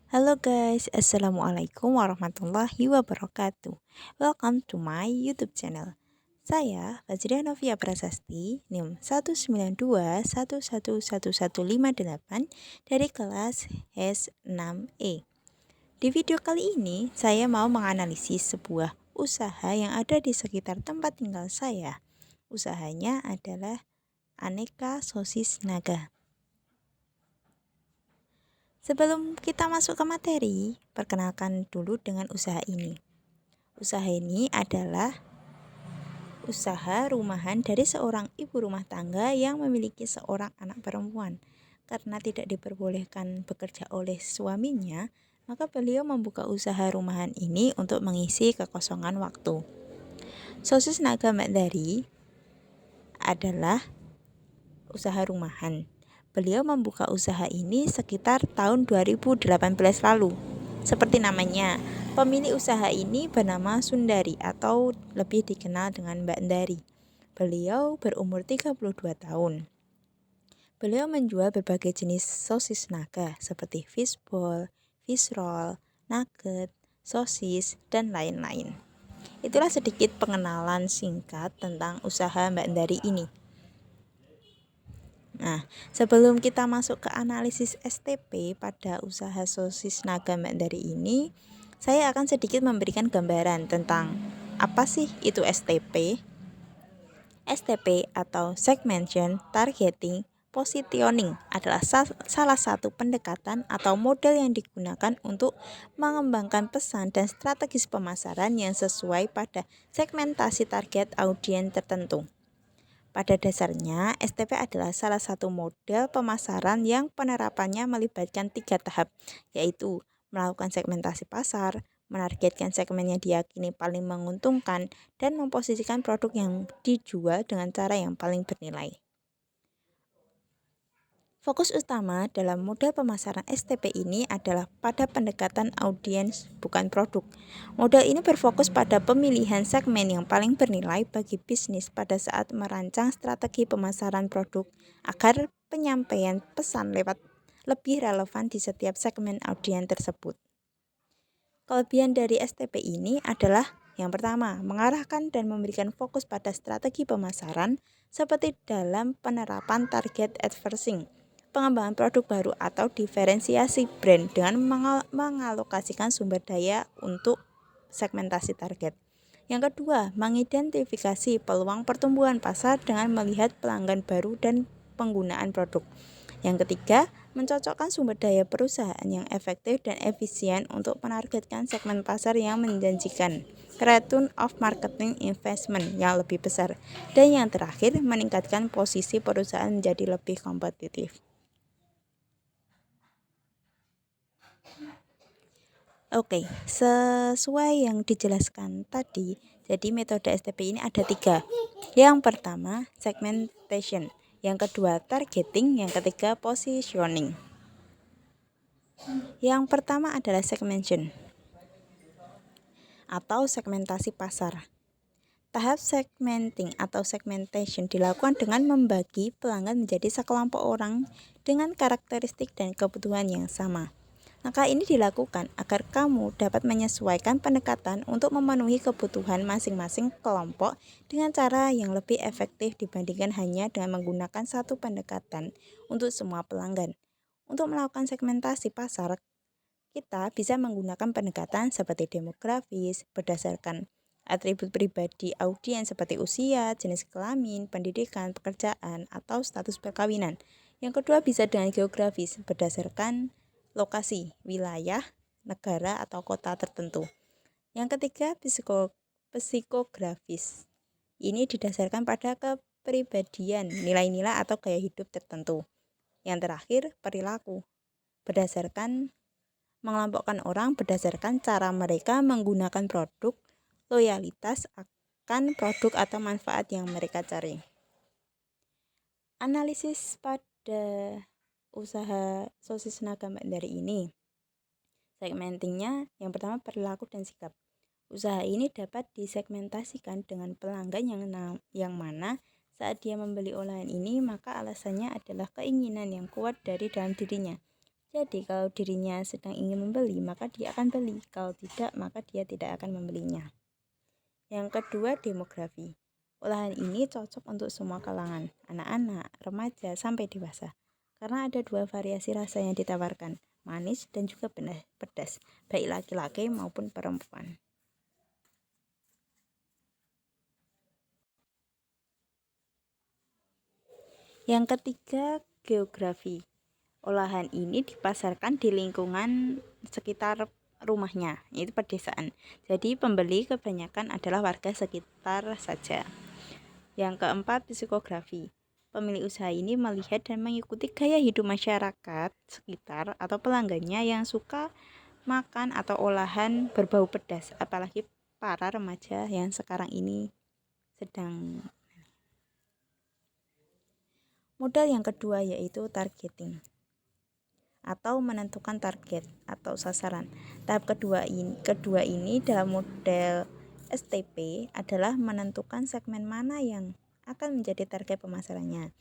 Halo guys, Assalamualaikum warahmatullahi wabarakatuh. Welcome to my YouTube channel. Saya Fajriah Novia Prasasti, NIM 192111158 dari kelas S6E. Di video kali ini, saya mau menganalisis sebuah usaha yang ada di sekitar tempat tinggal saya. Usahanya adalah Aneka Sosis Naga. Sebelum kita masuk ke materi, perkenalkan dulu dengan usaha ini. Usaha ini adalah usaha rumahan dari seorang ibu rumah tangga yang memiliki seorang anak perempuan. Karena tidak diperbolehkan bekerja oleh suaminya, maka beliau membuka usaha rumahan ini untuk mengisi kekosongan waktu. Sosis Naga Mbak Dari adalah usaha rumahan. Beliau membuka usaha ini sekitar tahun 2018 lalu. Seperti namanya, pemilik usaha ini bernama Sundari atau lebih dikenal dengan Mbak Ndari. Beliau berumur 32 tahun. Beliau menjual berbagai jenis sosis naga seperti fishball, fish roll, nugget, sosis, dan lain-lain. Itulah sedikit pengenalan singkat tentang usaha Mbak Ndari ini. Nah, sebelum kita masuk ke analisis STP pada usaha sosis naga Mbak Dari ini, saya akan sedikit memberikan gambaran tentang apa sih itu STP. STP atau Segmentation Targeting Positioning adalah salah satu pendekatan atau model yang digunakan untuk mengembangkan pesan dan strategis pemasaran yang sesuai pada segmentasi target audiens tertentu. Pada dasarnya, STP adalah salah satu model pemasaran yang penerapannya melibatkan 3 tahap, yaitu melakukan segmentasi pasar, menargetkan segmen yang diyakini paling menguntungkan, dan memposisikan produk yang dijual dengan cara yang paling bernilai. Fokus utama dalam model pemasaran STP ini adalah pada pendekatan audiens, bukan produk. Model ini berfokus pada pemilihan segmen yang paling bernilai bagi bisnis pada saat merancang strategi pemasaran produk agar penyampaian pesan lewat lebih relevan di setiap segmen audiens tersebut. Kelebihan dari STP ini adalah yang pertama, mengarahkan dan memberikan fokus pada strategi pemasaran seperti dalam penerapan target advertising, pengembangan produk baru atau diferensiasi brand dengan mengalokasikan sumber daya untuk segmentasi target. Yang kedua, mengidentifikasi peluang pertumbuhan pasar dengan melihat pelanggan baru dan penggunaan produk. Yang ketiga, mencocokkan sumber daya perusahaan yang efektif dan efisien untuk menargetkan segmen pasar yang menjanjikan return of marketing investment yang lebih besar. Dan yang terakhir, meningkatkan posisi perusahaan menjadi lebih kompetitif. Oke, sesuai yang dijelaskan tadi, jadi metode STP ini ada 3. Yang pertama, segmentation. Yang kedua, targeting. Yang ketiga, positioning. Yang pertama adalah segmentation atau segmentasi pasar. Tahap segmenting atau segmentation dilakukan dengan membagi pelanggan menjadi sekelompok orang dengan karakteristik dan kebutuhan yang sama. Langkah ini dilakukan agar kamu dapat menyesuaikan pendekatan untuk memenuhi kebutuhan masing-masing kelompok dengan cara yang lebih efektif dibandingkan hanya dengan menggunakan satu pendekatan untuk semua pelanggan. Untuk melakukan segmentasi pasar, kita bisa menggunakan pendekatan seperti demografis berdasarkan atribut pribadi audiens seperti usia, jenis kelamin, pendidikan, pekerjaan, atau status perkawinan. Yang kedua bisa dengan geografis berdasarkan lokasi, wilayah, negara, atau kota tertentu. Yang ketiga, psikografis. Ini didasarkan pada kepribadian, nilai-nilai atau gaya hidup tertentu. Yang terakhir, perilaku. Berdasarkan mengelompokkan orang berdasarkan cara mereka menggunakan produk, loyalitas akan produk atau manfaat yang mereka cari. Analisis pada usaha sosis naga Mbak Dari ini. Segmentingnya yang pertama perilaku dan sikap. Usaha ini dapat disegmentasikan dengan pelanggan yang mana saat dia membeli olahan ini maka alasannya adalah keinginan yang kuat dari dalam dirinya. Jadi kalau dirinya sedang ingin membeli, maka dia akan beli. Kalau tidak, maka dia tidak akan membelinya. Yang kedua, demografi. Olahan ini cocok untuk semua kalangan, anak-anak, remaja, sampai dewasa. Karena ada 2 variasi rasa yang ditawarkan, manis dan juga pedas, baik laki-laki maupun perempuan. Yang ketiga, geografi. Olahan ini dipasarkan di lingkungan sekitar rumahnya, yaitu pedesaan. Jadi pembeli kebanyakan adalah warga sekitar saja. Yang keempat, psikografi. Pemilik usaha ini melihat dan mengikuti gaya hidup masyarakat sekitar atau pelanggannya yang suka makan atau olahan berbau pedas, apalagi para remaja yang sekarang ini sedang. Modal yang kedua yaitu targeting atau menentukan target atau sasaran. Tahap kedua ini dalam model STP adalah menentukan segmen mana yang akan menjadi target pemasarannya.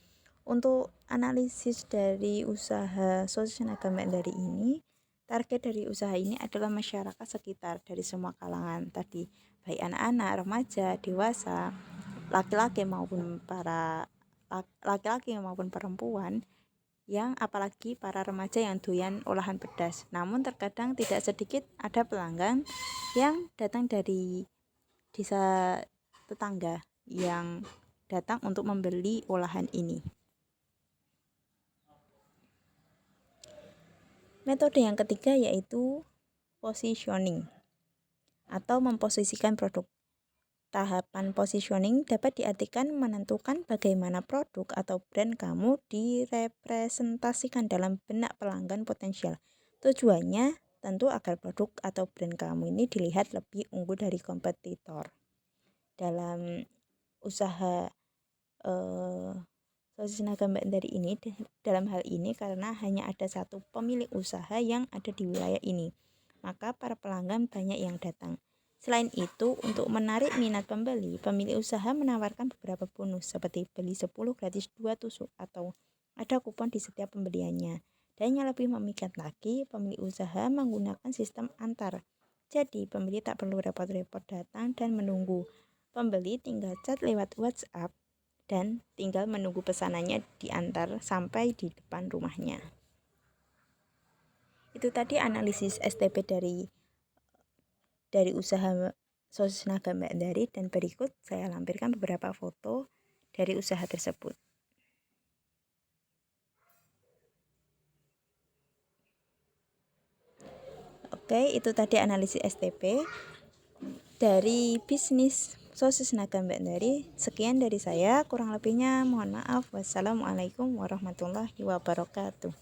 Untuk analisis dari usaha sosis naga Mbak ini, target dari usaha ini adalah masyarakat sekitar dari semua kalangan tadi, baik anak-anak, remaja, dewasa, laki-laki maupun perempuan, yang apalagi para remaja yang doyan olahan pedas. Namun terkadang tidak sedikit ada pelanggan yang datang dari desa tetangga yang datang untuk membeli olahan ini. Metode yang ketiga yaitu positioning atau memposisikan produk. Tahapan positioning dapat diartikan menentukan bagaimana produk atau brand kamu direpresentasikan dalam benak pelanggan potensial. Tujuannya tentu agar produk atau brand kamu ini dilihat lebih unggul dari kompetitor. Dalam usaha sosis naga Mbak Endari ini, dalam hal ini karena hanya ada satu pemilik usaha yang ada di wilayah ini, maka para pelanggan banyak yang datang. Selain itu, untuk menarik minat pembeli, pemilik usaha menawarkan beberapa bonus seperti beli 10 gratis 2 tusuk atau ada kupon di setiap pembeliannya. Dan yang lebih memikat lagi, pemilik usaha menggunakan sistem antar. Jadi, pembeli tak perlu repot-repot datang dan menunggu. Pembeli tinggal chat lewat WhatsApp dan tinggal menunggu pesanannya diantar sampai di depan rumahnya. Itu tadi analisis STP dari usaha sosis naga Mbak Endari, dan berikut saya lampirkan beberapa foto dari usaha tersebut. Oke, itu tadi analisis STP dari bisnis sosis naga Mbak Endari. Sekian dari saya, kurang lebihnya mohon maaf. Wassalamualaikum warahmatullahi wabarakatuh.